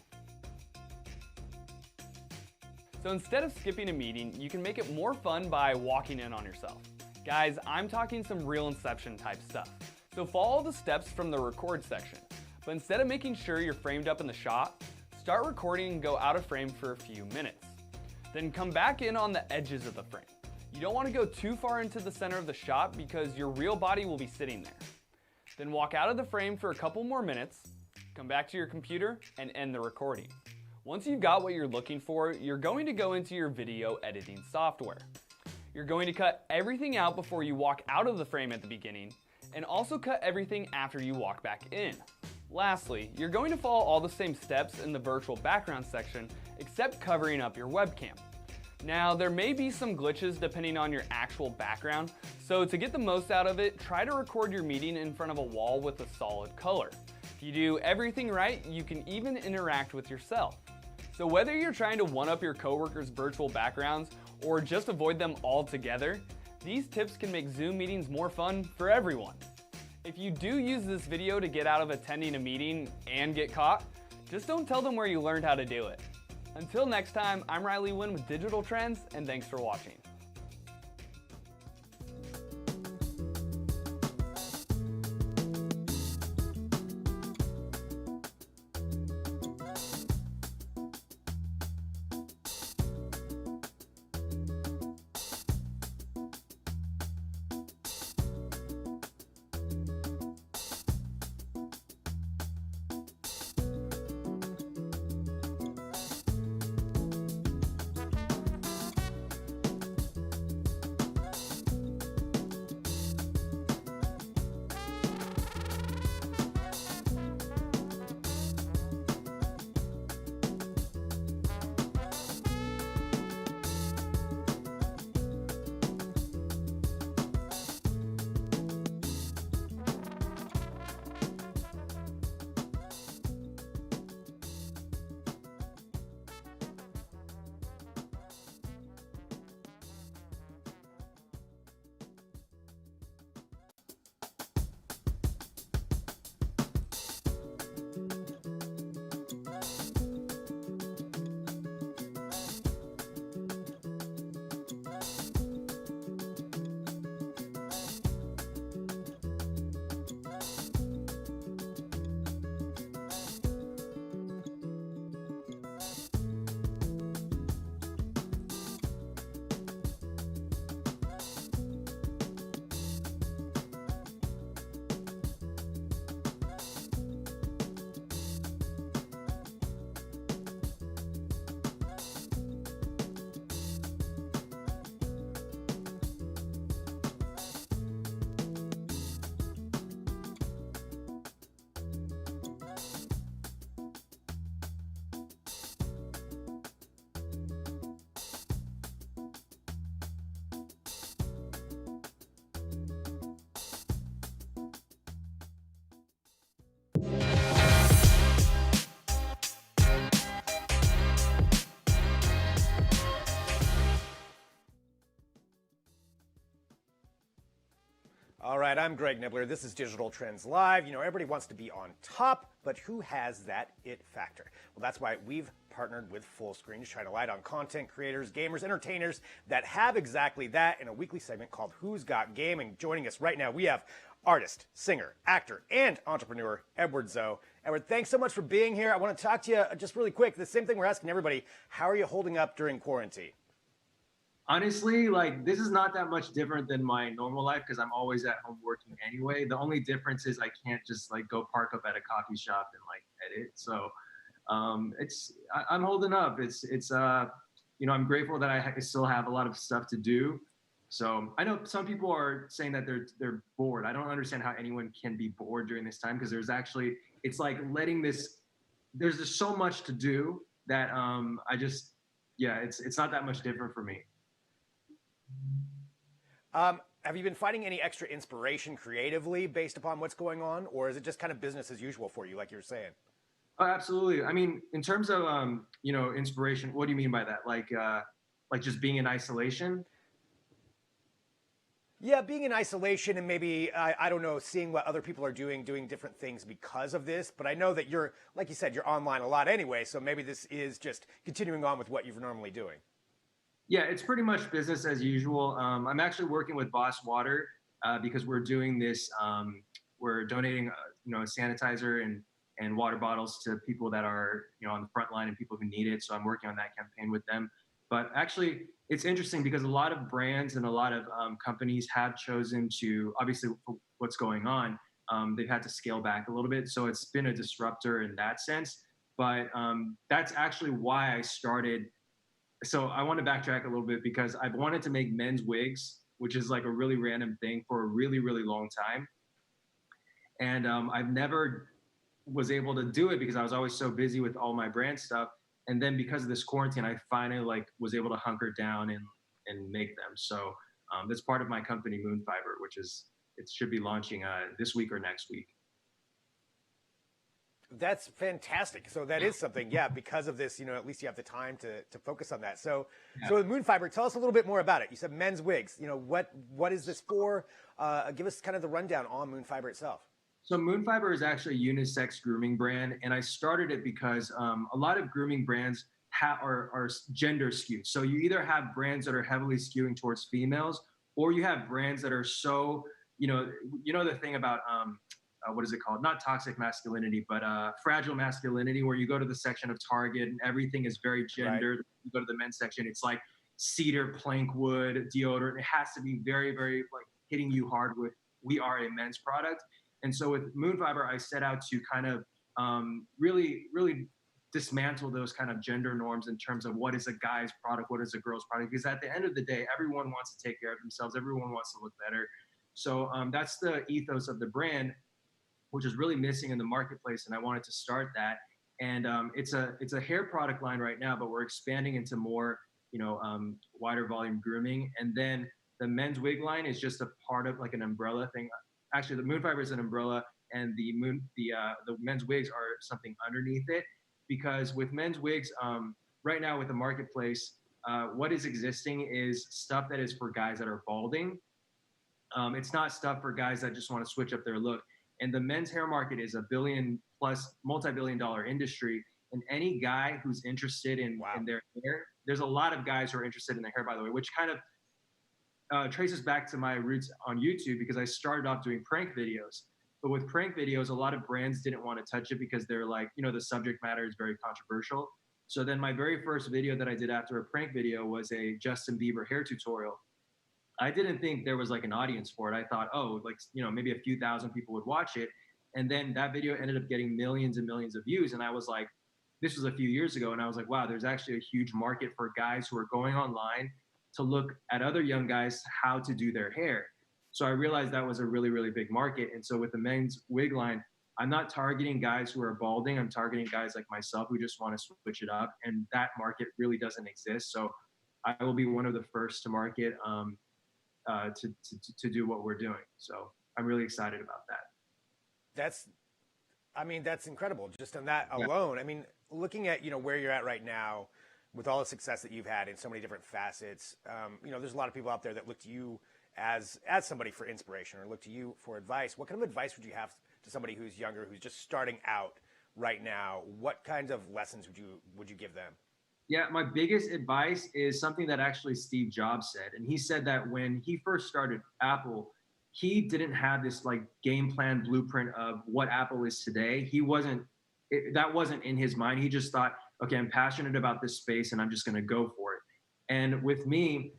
So instead of skipping a meeting, you can make it more fun by walking in on yourself. Guys, I'm talking some real Inception type stuff. So follow the steps from the record section. But instead of making sure you're framed up in the shot, start recording and go out of frame for a few minutes. Then come back in on the edges of the frame. You don't want to go too far into the center of the shot because your real body will be sitting there. Then walk out of the frame for a couple more minutes, come back to your computer, and end the recording. Once you've got what you're looking for, you're going to go into your video editing software. You're going to cut everything out before you walk out of the frame at the beginning, and also cut everything after you walk back in. Lastly, you're going to follow all the same steps in the virtual background section, except covering up your webcam. Now, there may be some glitches depending on your actual background, so to get the most out of it, try to record your meeting in front of a wall with a solid color. If you do everything right, you can even interact with yourself. So whether you're trying to one-up your coworkers' virtual backgrounds or just avoid them altogether, these tips can make Zoom meetings more fun for everyone. If you do use this video to get out of attending a meeting and get caught, just don't tell them where you learned how to do it. Until next time, I'm Riley Wynn with Digital Trends, and thanks for watching. All right, I'm Greg Nibbler. This is Digital Trends Live. You know, everybody wants to be on top, but who has that it factor? Well, that's why we've partnered with Fullscreen to shine a light on content creators, gamers, entertainers that have exactly that in a weekly segment called Who's Got Game. And joining us right now, we have artist, singer, actor, and entrepreneur Edward Zoe. Edward, thanks so much for being here. I want to talk to you just really quick. The same thing we're asking everybody. How are you holding up during quarantine? Honestly, like this is not that much different than my normal life because I'm always at home working anyway. The only difference is I can't just like go park up at a coffee shop and like edit. So I'm holding up. I'm grateful that I still have a lot of stuff to do. So I know some people are saying that they're bored. I don't understand how anyone can be bored during this time because it's like there's just so much to do that it's not that much different for me. Have you been finding any extra inspiration creatively based upon what's going on, or is it just kind of business as usual for you, like you're saying? Oh, absolutely. I mean, in terms of inspiration, what do you mean by that? Like just being in isolation? Yeah, being in isolation and maybe, I don't know, seeing what other people are doing different things because of this. But I know that you're, like you said, you're online a lot anyway, so maybe this is just continuing on with what you're normally doing. Yeah, it's pretty much business as usual. I'm actually working with Boss Water because we're doing this. We're donating, sanitizer and water bottles to people that are, on the front line and people who need it. So I'm working on that campaign with them. But actually, it's interesting because a lot of brands and a lot of companies have chosen to, obviously, for what's going on, they've had to scale back a little bit. So it's been a disruptor in that sense. But that's actually why I started. So I want to backtrack a little bit because I've wanted to make men's wigs, which is like a really random thing for a really, really long time. And I've never was able to do it because I was always so busy with all my brand stuff. And then because of this quarantine, I finally was able to hunker down and make them. So that's part of my company, Moonfiber, it should be launching this week or next week. That's fantastic. So that is something, yeah, because of this, at least you have the time to focus on that. So with Moonfiber, tell us a little bit more about it. You said men's wigs. What is this for? Give us kind of the rundown on Moonfiber itself. So Moonfiber is actually a unisex grooming brand, and I started it because a lot of grooming brands are gender skewed. So you either have brands that are heavily skewing towards females, or you have brands that are so, the thing about what is it called? Not toxic masculinity, but fragile masculinity, where you go to the section of Target and everything is very gendered. Right. You go to the men's section, it's like cedar, plank wood, deodorant. It has to be very, very like hitting you hard with, we are a men's product. And so with Moonfiber, I set out to kind of really, really dismantle those kind of gender norms in terms of what is a guy's product, what is a girl's product. Because at the end of the day, everyone wants to take care of themselves. Everyone wants to look better. So that's the ethos of the brand, which is really missing in the marketplace, and I wanted to start that. And it's a hair product line right now, but we're expanding into more, wider volume grooming. And then the men's wig line is just a part of like an umbrella thing. Actually, the Moonfiber is an umbrella, and the men's wigs are something underneath it. Because with men's wigs, right now with the marketplace, what is existing is stuff that is for guys that are balding. It's not stuff for guys that just want to switch up their look. And the men's hair market is $1 billion plus multi-billion-dollar industry. And any guy who's interested in their hair, there's a lot of guys who are interested in their hair, by the way, which kind of traces back to my roots on YouTube because I started off doing prank videos. But with prank videos, a lot of brands didn't want to touch it because they're like, the subject matter is very controversial. So then my very first video that I did after a prank video was a Justin Bieber hair tutorial. I didn't think there was like an audience for it. I thought, maybe a few thousand people would watch it. And then that video ended up getting millions and millions of views. And I was like, this was a few years ago. And I was like, wow, there's actually a huge market for guys who are going online to look at other young guys how to do their hair. So I realized that was a really, really big market. And so with the men's wig line, I'm not targeting guys who are balding. I'm targeting guys like myself who just want to switch it up. And that market really doesn't exist. So I will be one of the first to market to do what we're doing. So I'm really excited about that. That's incredible. Just on that alone. I mean, looking at, where you're at right now with all the success that you've had in so many different facets, there's a lot of people out there that look to you as somebody for inspiration or look to you for advice, what kind of advice would you have to somebody who's younger, who's just starting out right now? What kinds of lessons would you give them? Yeah, my biggest advice is something that actually Steve Jobs said. And he said that when he first started Apple, he didn't have this like game plan blueprint of what Apple is today. That wasn't in his mind. He just thought, okay, I'm passionate about this space and I'm just going to go for it. And with me,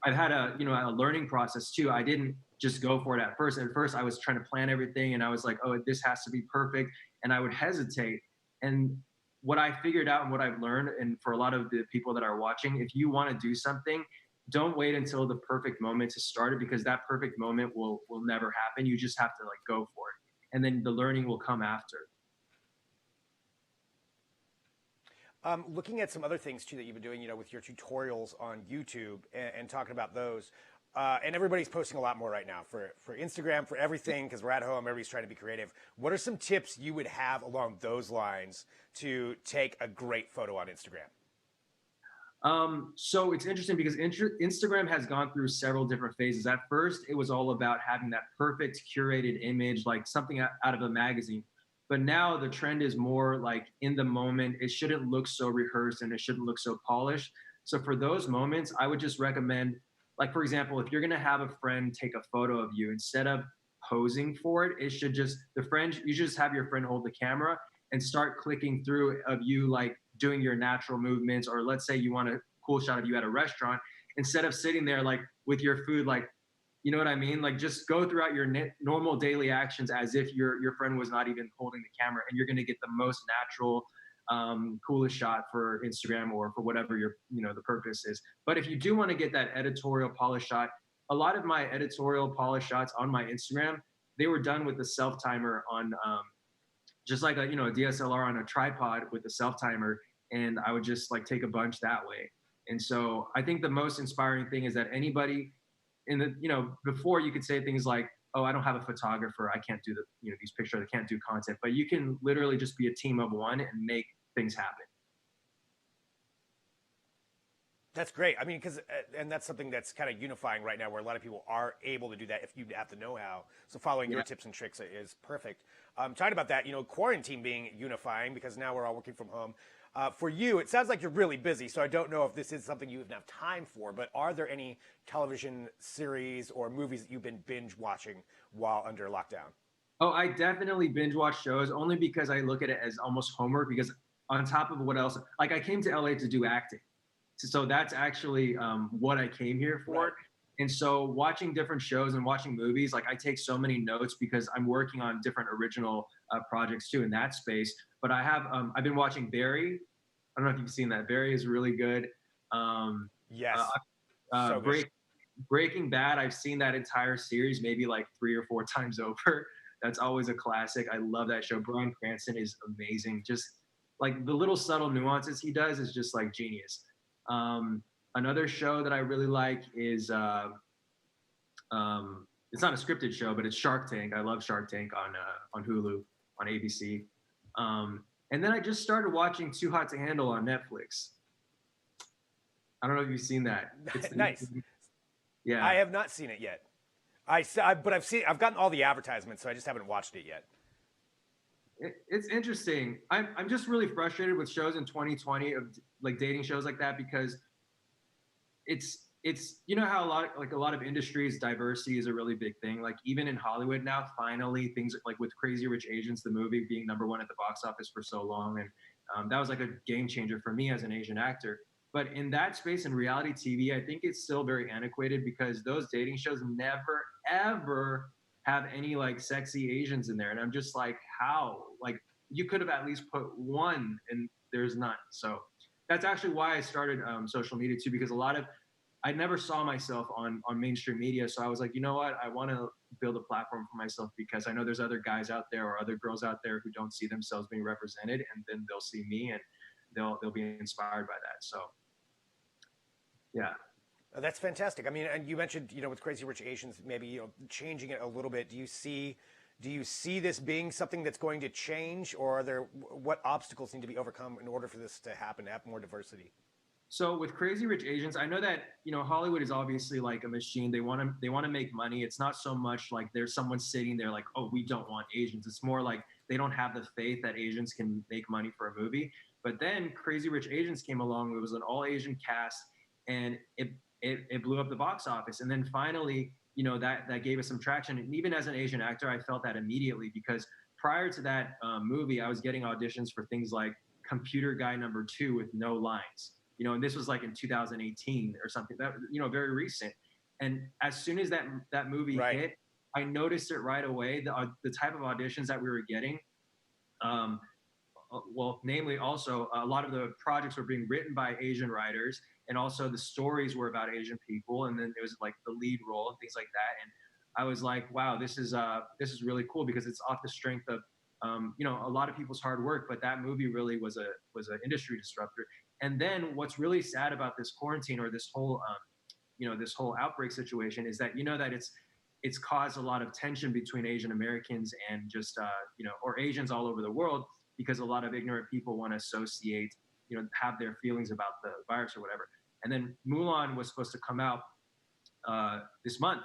I've had a learning process too. I didn't just go for it at first. At first, I was trying to plan everything and I was like, oh, this has to be perfect. And I would hesitate. And what I figured out and what I've learned, and for a lot of the people that are watching, if you want to do something, don't wait until the perfect moment to start it, because that perfect moment will never happen. You just have to like go for it. And then the learning will come after. Looking at some other things too that you've been doing, with your tutorials on YouTube and talking about those, and everybody's posting a lot more right now for Instagram, for everything, because we're at home, everybody's trying to be creative. What are some tips you would have along those lines to take a great photo on Instagram? So it's interesting because Instagram has gone through several different phases. At first, it was all about having that perfect curated image, like something out of a magazine. But now the trend is more like in the moment. It shouldn't look so rehearsed and it shouldn't look so polished. So for those moments, I would just recommend, like, for example, if you're going to have a friend take a photo of you, instead of posing for it, you should just have your friend hold the camera and start clicking through of you, like doing your natural movements. Or let's say you want a cool shot of you at a restaurant, instead of sitting there like with your food, like, you know what I mean? Like, just go throughout your normal daily actions as if your friend was not even holding the camera, and you're going to get the most natural, coolest shot for Instagram or for whatever the purpose is. But if you do want to get that editorial polish shot, a lot of my editorial polish shots on my Instagram, they were done with the self timer on, just like a DSLR on a tripod with a self timer, and I would just like take a bunch that way. And so I think the most inspiring thing is that anybody before you could say things like, oh, I don't have a photographer, I can't do these pictures, I can't do content, but you can literally just be a team of one and make things happen. That's great. I mean, and that's something that's kind of unifying right now, where a lot of people are able to do that if you have the know-how. So following your tips and tricks is perfect. Talking about that, quarantine being unifying, because now we're all working from home. For you, it sounds like you're really busy, so I don't know if this is something you even have time for, but are there any television series or movies that you've been binge watching while under lockdown? Oh, I definitely binge watch shows, only because I look at it as almost homework, because on top of what else, like I came to LA to do acting. So that's actually what I came here for. Right. And so watching different shows and watching movies, like I take so many notes because I'm working on different original projects too in that space. But I've been watching Barry. I don't know if you've seen that. Barry is really good. Yes. So good. Breaking Bad, I've seen that entire series maybe like 3 or 4 times over. That's always a classic. I love that show. Bryan Cranston is amazing. Just like the little subtle nuances he does is just like genius. Another show that I really like is it's not a scripted show, but it's Shark Tank. I love Shark Tank on Hulu, on ABC. And then I just started watching Too Hot to Handle on Netflix. I don't know if you've seen that. It's nice. Yeah, I have not seen it yet. But I've gotten all the advertisements, so I just haven't watched it yet. It's interesting. I'm just really frustrated with shows in 2020 of like dating shows like that, because it's how a lot of industries, diversity is a really big thing. Like even in Hollywood now, finally things like with Crazy Rich Asians, the movie being #1 at the box office for so long, and that was like a game changer for me as an Asian actor. But in that space, in reality TV, I think it's still very antiquated, because those dating shows never ever have any like sexy Asians in there. And I'm just like, how? Like you could have at least put one, and there's none. So that's actually why I started social media too, because I never saw myself on mainstream media. So I was like, you know what? I want to build a platform for myself, because I know there's other guys out there or other girls out there who don't see themselves being represented, and then they'll see me and they'll be inspired by that. So yeah. That's fantastic. I mean, and you mentioned, with Crazy Rich Asians, maybe, changing it a little bit. Do you see this being something that's going to change, or what obstacles need to be overcome in order for this to happen, to have more diversity? So with Crazy Rich Asians, I know that Hollywood is obviously like a machine. They want to make money. It's not so much like there's someone sitting there like, oh, we don't want Asians. It's more like they don't have the faith that Asians can make money for a movie. But then Crazy Rich Asians came along. It was an all Asian cast, and it blew up the box office. And then finally, that gave us some traction. And even as an Asian actor, I felt that immediately, because prior to that movie, I was getting auditions for things like Computer Guy #2 with no lines. And this was like in 2018 or something, that very recent. And as soon as that movie hit, I noticed it right away. The type of auditions that we were getting, namely also a lot of the projects were being written by Asian writers, and also the stories were about Asian people. And then there was like the lead role and things like that. And I was like, wow, this is really cool, because it's off the strength of a lot of people's hard work, but that movie really was an industry disruptor. And then what's really sad about this quarantine, or this whole outbreak situation, is that that it's caused a lot of tension between Asian Americans and just or Asians all over the world, because a lot of ignorant people want to associate, have their feelings about the virus or whatever. And then Mulan was supposed to come out this month,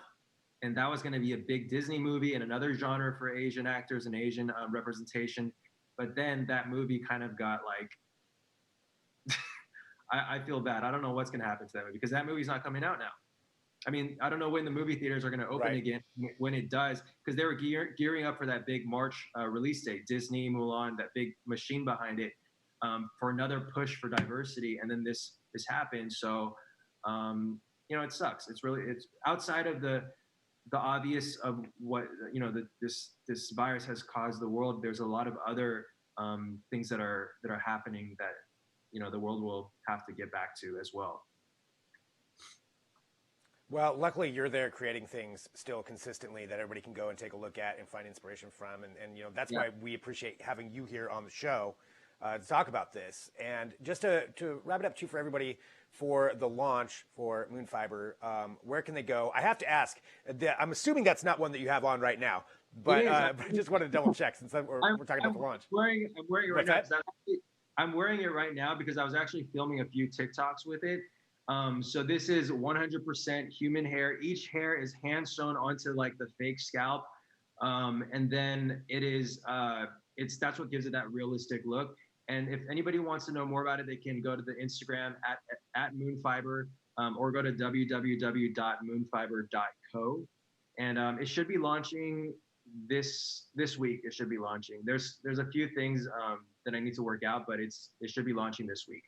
and that was going to be a big Disney movie and another genre for Asian actors and Asian representation. But then that movie kind of got like, I feel bad. I don't know what's going to happen to that movie, because that movie's not coming out now. I mean, I don't know when the movie theaters are going to open again, when it does, because they were gearing up for that big March release date, Disney, Mulan, that big machine behind it, for another push for diversity. And then this happened. So, it sucks. It's outside of the obvious of what, this virus has caused the world. There's a lot of other things that are happening that, the world will have to get back to as well. Well, luckily you're there creating things still consistently that everybody can go and take a look at and find inspiration from. And that's why we appreciate having you here on the show to talk about this. And just to wrap it up too for everybody, for the launch for Moonfiber, where can they go? I have to ask, I'm assuming that's not one that you have on right now, but I just wanted to double check, since we're talking about the launch. I'm wearing it right now. I'm wearing it right now because I was actually filming a few TikToks with it. So this is 100% human hair. Each hair is hand sewn onto like the fake scalp. And then it is, that's what gives it that realistic look. And if anybody wants to know more about it, they can go to the Instagram at Moonfiber, or go to www.moonfiber.co. And it should be launching this week. It should be launching. There's a few things that I need to work out, but it should be launching this week.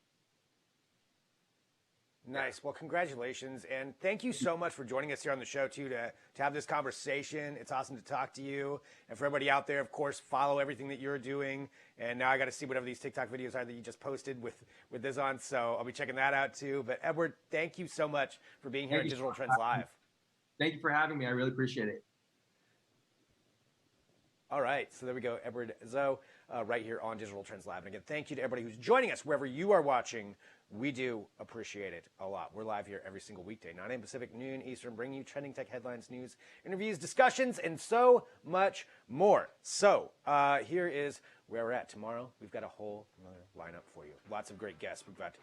Nice. Well, congratulations. And thank you so much for joining us here on the show, too, to have this conversation. It's awesome to talk to you. And for everybody out there, of course, follow everything that you're doing. And now I got to see whatever these TikTok videos are that you just posted with this on. So I'll be checking that out, too. But Edward, thank you so much for being here at Digital Trends Live. Thank you for having me. I really appreciate it. All right, so there we go, Edward Zoe, right here on Digital Trends Live. And again, thank you to everybody who's joining us wherever you are watching. We do appreciate it a lot. We're live here every single weekday, 9 a.m. Pacific, noon Eastern, bringing you trending tech headlines, news, interviews, discussions, and so much more. So here is where we're at. Tomorrow, we've got a whole another lineup for you. Lots of great guests. We've got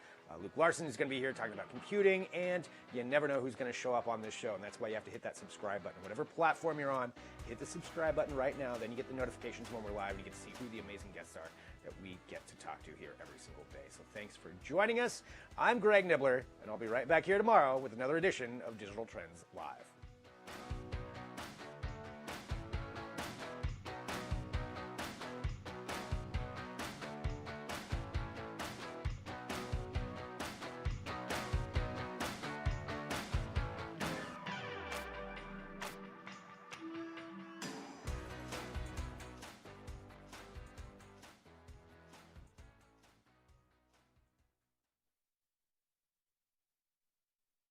Luke Larson, who's going to be here talking about computing, and you never know who's going to show up on this show, and that's why you have to hit that subscribe button. Whatever platform you're on, hit the subscribe button right now. Then you get the notifications when we're live, and you get to see who the amazing guests are that we get to talk to here every single day. So thanks for joining us. I'm Greg Nibbler, and I'll be right back here tomorrow with another edition of Digital Trends Live.